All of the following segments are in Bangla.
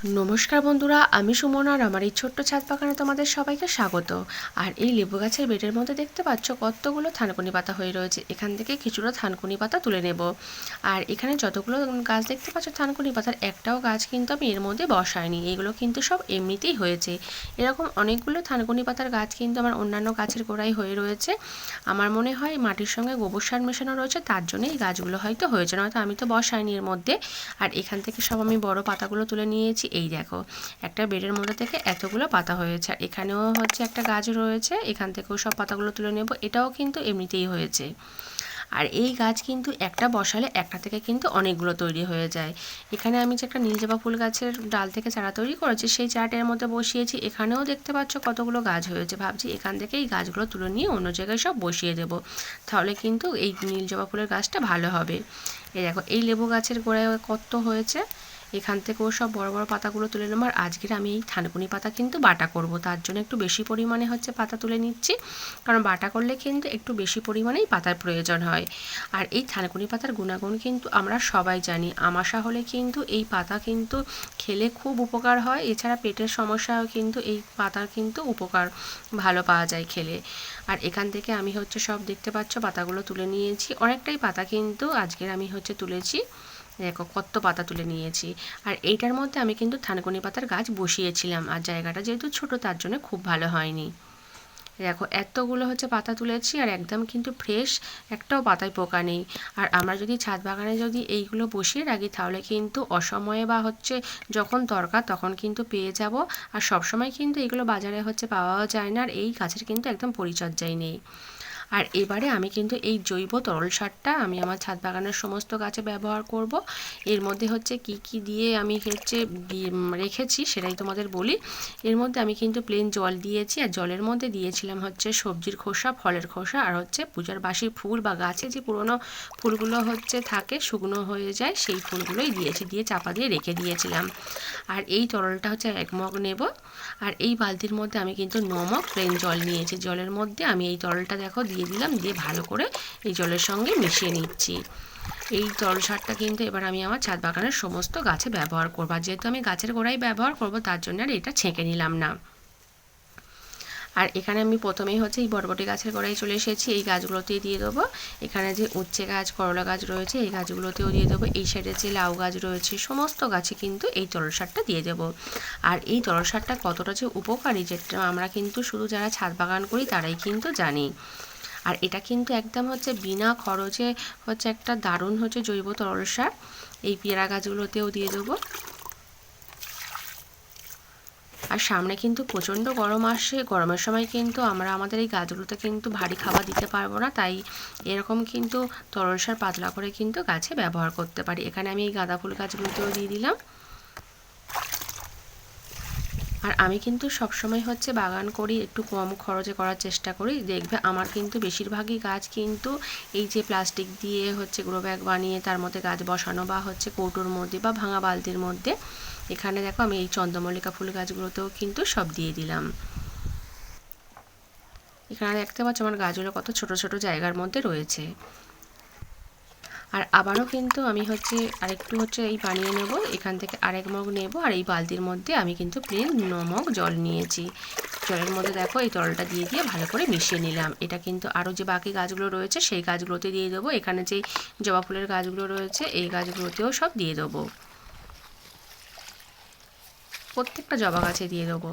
নমস্কার বন্ধুরা, আমি সুমন আর আমার এই ছোট্ট ছাদ বাগানে তোমাদের সবাইকে স্বাগত। আর এই লেবু গাছের বেডের মধ্যে দেখতে পাচ্ছ কতগুলো থানকুনি পাতা হয়ে রয়েছে। এখান থেকে কিছুটা থানকুনি পাতা তুলে নেব। আর এখানে যতগুলো গাছ দেখতে পাচ্ছ থানকুনি পাতার, একটাও গাছ কিন্তু আমি এর মধ্যে বসাইনি, এগুলো কিন্তু সব এমনিতেই হয়েছে। এরকম অনেকগুলো থানকুনি পাতার গাছ কিন্তু আমার অন্যান্য গাছের গোড়ায় হয়ে রয়েছে। আমার মনে হয় মাটির সঙ্গে গোবর সার মেশানো রয়েছে, তার জন্য এই গাছগুলো হয়তো হয়েছে, নয়তো আমি তো বসাইনি এর মধ্যে। আর এখান থেকে সব আমি বড় পাতাগুলো তুলে নিয়েছি। এই দেখো, একটা বেডের মধ্যে থেকে এতগুলো পাতা হয়েছে। আর এখানেও হচ্ছে একটা গাছ রয়েছে, এখান থেকেও সব পাতাগুলো তুলে নেব। এটাও কিন্তু এমনিতেই হয়েছে। আর এই গাছ কিন্তু একটা বসালে একটা থেকে কিন্তু অনেকগুলো তৈরি হয়ে যায়। এখানে আমি যে একটা নীল জবা ফুল গাছের ডাল থেকে চারা তৈরি করেছি, সেই চারাটার মধ্যে বসিয়েছি। এখানেও দেখতে পাচ্ছ কতগুলো গাছ হয়েছে। ভাবছি এখান থেকে এই গাছগুলো তুলে নিয়ে অন্য জায়গায় সব বসিয়ে দেব, তাহলে কিন্তু এই নীল জবা ফুলের গাছটা ভালো হবে। এই দেখো, এই লেবু গাছের গোড়ায় কত হয়েছে। এখান থেকেও সব বড় বড় পাতাগুলো তুলে নেব। আর আজকের আমি এই থানকুনি পাতা কিন্তু বাটা করব, তার জন্য একটু বেশি পরিমাণে হচ্ছে পাতা তুলে নিচ্ছি, কারণ বাটা করলে কিন্তু একটু বেশি পরিমাণেই পাতার প্রয়োজন হয়। আর এই থানকুনি পাতার গুণাগুণ কিন্তু আমরা সবাই জানি। আমাশা হলে কিন্তু এই পাতা কিন্তু খেলে খুব উপকার হয়। এছাড়া পেটের সমস্যাও কিন্তু এই পাতার কিন্তু উপকার ভালো পাওয়া যায় খেলে। আর এখান থেকে আমি হচ্ছে সব দেখতে পাচ্ছ পাতাগুলো তুলে নিয়েছি। অনেকটাই পাতা কিন্তু আজকের আমি হচ্ছে তুলেছি। দেখো কত পাতা তুলে নিয়েছি। আর এইটার মধ্যে আমি কিন্তু থানকুনি পাতার গাছ বসিয়েছিলাম, আর জায়গাটা যেহেতু ছোট তার জন্য খুব ভালো হয়নি। দেখো এতগুলো হচ্ছে পাতা তুলেছি, আর একদম কিন্তু ফ্রেশ, একটাও পাতায় পোকা নেই। আর আমরা যদি ছাদ বাগানে যদি এইগুলো বসিয়ে রাখি, তাহলে কিন্তু অসময়ে বা হচ্ছে যখন দরকার তখন কিন্তু পেয়ে যাব। আর সবসময় কিন্তু এগুলো বাজারে হচ্ছে পাওয়াও যায় না, আর এই গাছের কিন্তু একদম পরিচর্যাই নেই। আর এবারে আমি কিন্তু এই জৈব তরল সারটা আমি আমার ছাদ বাগানের সমস্ত গাছে ব্যবহার করব। এর মধ্যে হচ্ছে কি কি দিয়ে আমি হচ্ছে রেখেছি সেটাই তোমাদের বলি। এর মধ্যে আমি কিন্তু প্লেন জল দিয়েছি, আর জলের মধ্যে দিয়েছিলাম হচ্ছে সবজির খোসা, ফলের খোসা, আর হচ্ছে পূজার বাসি ফুল বা গাছে যে পুরনো ফুলগুলো হচ্ছে থাকে, শুকনো হয়ে যায়, সেই ফুলগুলোই দিয়েছি, দিয়ে চাপা দিয়ে রেখে দিয়েছিলাম। আর এই তরলটা হচ্ছে 1 মগ নেব। আর এই বালতির মধ্যে আমি কিন্তু 9 মগ প্লেন জল নিয়েছি। জলের মধ্যে আমি এই তরলটা দেখো দিয়ে দিলাম, দিয়ে ভালো করে এই জলের সঙ্গে মিশিয়ে নিচ্ছি। এই তরল সারটা কিন্তু এবার আমি আমার ছাদ বাগানের সমস্ত গাছে ব্যবহার করবো। আর যেহেতু আমি গাছের গোড়ায় ব্যবহার করব, তার জন্য আর এটা ছেঁকে নিলাম না। আর এখানে আমি প্রথমেই হচ্ছে এই বরবটি গাছের গোড়ায় চলে এসেছি, এই গাছগুলোতে দিয়ে দেবো। এখানে যে উচ্ছে গাছ, করলা গাছ রয়েছে, এই গাছগুলোতেও দিয়ে দেবো। এই সাইডে যে লাউ গাছ রয়েছে, সমস্ত গাছে কিন্তু এই তরল সারটা দিয়ে দেবো। আর এই তরল সারটা কতটা যে উপকারী, যেটা আমরা কিন্তু শুধু যারা ছাদ বাগান করি তারাই কিন্তু জানি। আর এটা কিন্তু একদম হচ্ছে বিনা খরচে হচ্ছে একটা দারুণ হচ্ছে জৈব তরল সার। এই পেয়ারা গাছগুলোতেও দিয়ে দেবো। আর সামনে কিন্তু প্রচণ্ড গরম আসছে, গরমের সময় কিন্তু আমরা আমাদের এই গাছগুলোতে কিন্তু ভারী খাবার দিতে পারবো না, তাই এরকম কিন্তু তরল সার পাতলা করে কিন্তু গাছে ব্যবহার করতে পারি। এখানে আমি এই গাঁদা ফুল গাছগুলোতেও দিয়ে দিলাম। আর আমি কিন্তু সবসময় হচ্ছে বাগান করি একটু কম খরচে করার চেষ্টা করি। দেখবে আমার কিন্তু বেশিরভাগই গাছ কিন্তু এই যে প্লাস্টিক দিয়ে হচ্ছে গ্রো ব্যাগ বানিয়ে তার মধ্যে গাছ বসানো, বা হচ্ছে কৌটোর মধ্যে বা ভাঙা বালতির মধ্যে। এখানে দেখো আমি এই চন্দ্রমল্লিকা ফুল গাছগুলোতেও কিন্তু সব দিয়ে দিলাম। এখানে দেখতে পাচ্ছ আমার গাছগুলো কত ছোট ছোট জায়গার মধ্যে রয়েছে। আর আবারও কিন্তু আমি হচ্ছে আরেকটু হচ্ছে এই বানিয়ে নেব। এখান থেকে আরেক মগ নেব, আর এই বালতির মধ্যে আমি কিন্তু প্লেন 9 মগ জল নিয়েছি। জলের মধ্যে দেখো এই তরলটা দিয়ে দিয়ে ভালো করে মিশিয়ে নিলাম। এটা কিন্তু আরও যে বাকি গাছগুলো রয়েছে সেই গাছগুলোতে দিয়ে দেবো। এখানে যেই জবা ফুলের গাছগুলো রয়েছে এই গাছগুলোতেও সব দিয়ে দেবো, প্রত্যেকটা জবা গাছে দিয়ে দেবো।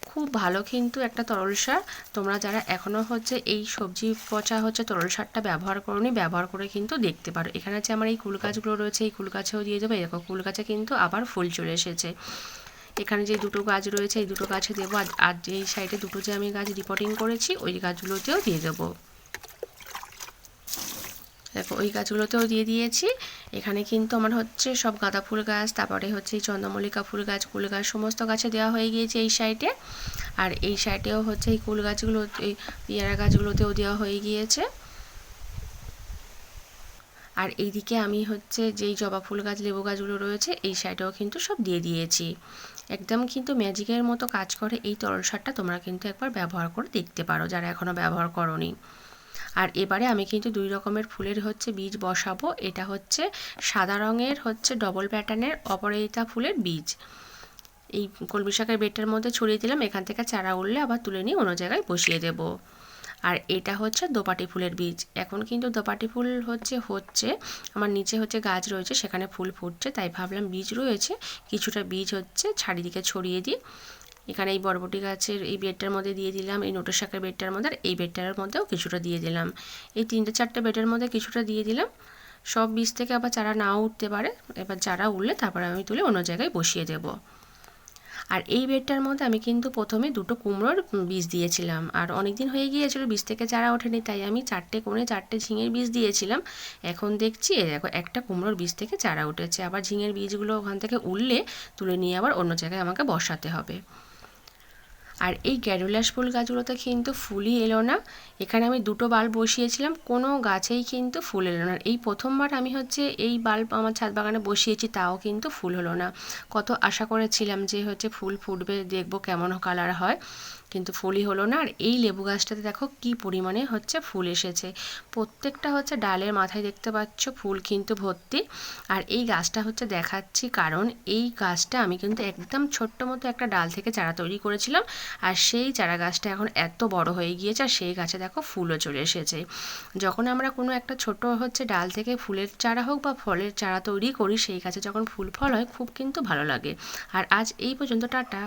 খুব ভালো কিন্তু একটা তরল সার। তোমরা যারা এখনও হচ্ছে এই সবজি পচা হচ্ছে তরল সারটা ব্যবহার করোনি, ব্যবহার করে কিন্তু দেখতে পারো। এখানে যে আমার এই কুল গাছগুলো রয়েছে, এই কুল গাছেও দিয়ে দেবো। এরকম কুল গাছে কিন্তু আবার ফুল চলে এসেছে। এখানে যে দুটো গাছ রয়েছে এই দুটো গাছে দেবো। আর যে এই সাইডে দুটো যে আমি গাছ রিপোর্টিং করেছি ওই গাছগুলোতেও দিয়ে দেবো। দেখো ওই গাছগুলোতেও দিয়ে দিয়েছি। এখানে কিন্তু আমার হচ্ছে সব গাঁদা ফুল গাছ, তারপরে হচ্ছে এই চন্দ্রমল্লিকা ফুল গাছ, কুল গাছ, সমস্ত গাছে দেওয়া হয়ে গিয়েছে এই সাইডে। আর এই সাইডেও হচ্ছে এই কুল গাছগুলো, এই পেয়ারা গাছগুলোতেও দেওয়া হয়ে গিয়েছে। আর এইদিকে আমি হচ্ছে যেই জবা ফুল গাছ, লেবু গাছগুলো রয়েছে এই সাইডেও কিন্তু সব দিয়ে দিয়েছি। একদম কিন্তু ম্যাজিকের মতো কাজ করে এই তরল সারটা। তোমরা কিন্তু একবার ব্যবহার করে দেখতে পারো যারা এখনও ব্যবহার করোনি। আর এবারে আমি কিন্তু 2 রকমের ফুলের হচ্ছে বীজ বসাবো। এটা হচ্ছে সাদা রঙের হচ্ছে ডবল প্যাটার্নের অপরাজিতা ফুলের বীজ। এই কলমি শাকের বেডটার মধ্যে ছড়িয়ে দিলাম। এখান থেকে চারা উঠলে আবার তুলে নিয়ে অন্য জায়গায় বসিয়ে দেব। আর এটা হচ্ছে দোপাটি ফুলের বীজ। এখন কিন্তু দোপাটি ফুল হচ্ছে আমার নিচে গাছ রয়েছে, সেখানে ফুল ফুটছে, তাই ভাবলাম বীজ রয়েছে, কিছুটা বীজ চারিদিকে ছড়িয়ে দিই। এখানে এই বরবটি গাছের এই বেডটার মধ্যে দিয়ে দিলাম, এই নোটের শাকের বেডটার মধ্যে, আর এই বেডটার মধ্যেও কিছুটা দিয়ে দিলাম। এই 3-4টে বেডের মধ্যে কিছুটা দিয়ে দিলাম। সব বীজ থেকে আবার চারা নাও উঠতে পারে, এবার চারা উঠলে তারপরে আমি তুলে অন্য জায়গায় বসিয়ে দেব। আর এই বেডটার মধ্যে আমি কিন্তু প্রথমে 2টো কুমড়োর বীজ দিয়েছিলাম, আর অনেক দিন হয়ে গিয়েছিল বীজ থেকে চারা ওঠেনি, তাই আমি 4টে কোণে 4টে ঝিঙের বীজ দিয়েছিলাম। এখন দেখছি দেখো একটা কুমড়োর বীজ থেকে চারা উঠেছে। আবার ঝিঙের বীজগুলো ওখান থেকে উঠলে তুলে নিয়ে আবার অন্য জায়গায় আমাকে বসাতে হবে। আর এই গ্যারুলাস ফুল গাছগুলোতে কিন্তু ফুলই এলো না। এখানে আমি 2টো বাল্ব বসিয়েছিলাম, কোনো গাছেই কিন্তু ফুল এলো না। এই প্রথমবার আমি এই বাল্ব আমার ছাদ বাগানে বসিয়েছি, তাও কিন্তু ফুল হলো না। কত আশা করেছিলাম যে ফুল ফুটবে, দেখবো কেমন কালার হয়, কিন্তু ফুলই হলো না। আর এই লেবু গাছটাতে দেখো কি পরিমাণে ফুল এসেছে। প্রত্যেকটা ডালের মাথায় দেখতে পাচ্ছ ফুল কিন্তু ভর্তি। আর এই গাছটা দেখাচ্ছি কারণ এই গাছটা আমি কিন্তু একদম ছোট্ট মতো একটা ডাল থেকে চারা তৈরি করেছিলাম, আর সেই চারা গাছটা এখন এত বড় হয়ে গিয়েছে, আর সেই গাছে দেখো ফুলও চলে এসেছে। যখন আমরা কোনো একটা ছোট ডাল থেকে ফুলের চারা হোক বা ফলের চারা তৈরি করি, সেই গাছে যখন ফুল ফল হয় খুব কিন্তু ভালো লাগে। আর আজ এই পর্যন্ত, টাটা।